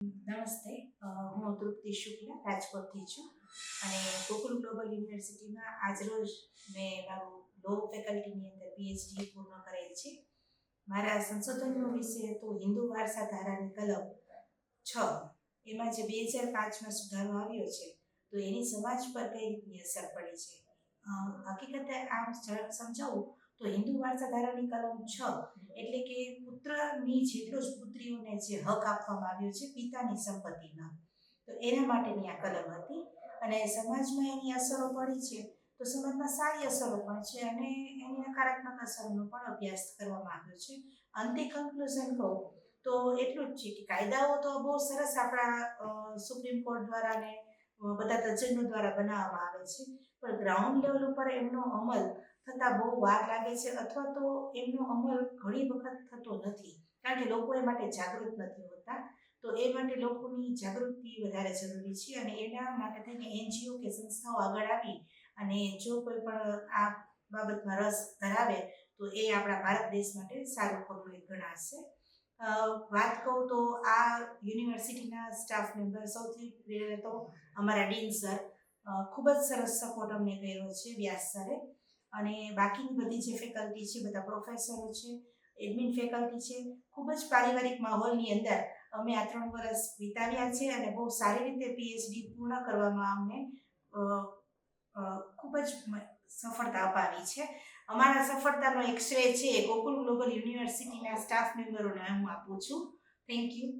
નમસ્તે. હું તૃપ્તિ શુક્લા રાજકોટથી છું અને ગોકુલ ગ્લોબલ યુનિવર્સિટીમાં આજરોજ મેં મારું લો ફેકલ્ટીની અંદર પીએચડી પૂર્ણ કરેલ છે. મારા સંશોધનનો વિષય હતો હિન્દુ વારસા ધારાની કલમ 6. એમાં જે 2005માં સુધારો આવ્યો છે તો એની સમાજ પર કઈ રીતની અસર પડે છે. હકીકતે આમ સમજાવું તો હિન્દુ વારસા ધારાની કલમ 6 એટલે કે પુત્રની જેટલો જ પુત્રીઓને જે હક આપવામાં આવ્યો છે પિતાની સંપત્તિમાં, તો એના માટેની આ કલમ હતી. અને સમાજમાં એની અસરો પડી છે તો સમાજમાં સારી અસરો પણ છે અને એની નકારાત્મક અસરોનો પણ અભ્યાસ કરવામાં આવ્યો છે. અંતે કન્ક્લુઝન કહું તો એટલું જ છે કે કાયદાઓ તો બહુ સરસ આપણા સુપ્રીમ કોર્ટ દ્વારા ને બધા તજજ્ઞો દ્વારા બનાવવામાં આવે છે, પણ ગ્રાઉન્ડ લેવલ ઉપર એમનો અમલ થતાં બહુ વાર લાગે છે અથવા તો એમનો અમલ ઘણી વખત થતો નથી, કારણ કે લોકો એ માટે જાગૃત નથી હોતા. તો એ માટે લોકોની જાગૃતિ વધારે જરૂરી છે અને એના માટે થઈને એનજીઓ કે સંસ્થાઓ આગળ આવી અને જો કોઈ પણ આ બાબતમાં રસ ધરાવે તો એ આપણા ભારત દેશ માટે સારું પગલું ગણાશે. વાત કહું તો આ યુનિવર્સિટીના સ્ટાફ મેમ્બર સૌથી પહેલાં તો અમારા ડીન સર ખૂબ જ સરસ સપોર્ટ અમને કર્યો છે, વ્યાસ સરે, અને બાકીની બધી જે ફેકલ્ટી છે, બધા પ્રોફેસરો છે, એડમિન ફેકલ્ટી છે, ખૂબ જ પારિવારિક માહોલની અંદર અમે આ 3 વર્ષ વિતાવ્યા છે અને બહુ સારી રીતે પીએચડી પૂર્ણ કરવામાં અમને ખૂબ જ સફળતા અપાવી છે. અમારા સફળતાનો એક શ્રેય છે ગોકુલ ગ્લોબલ યુનિવર્સિટીના સ્ટાફ મેમ્બરોને હું આપું છું. Thank you.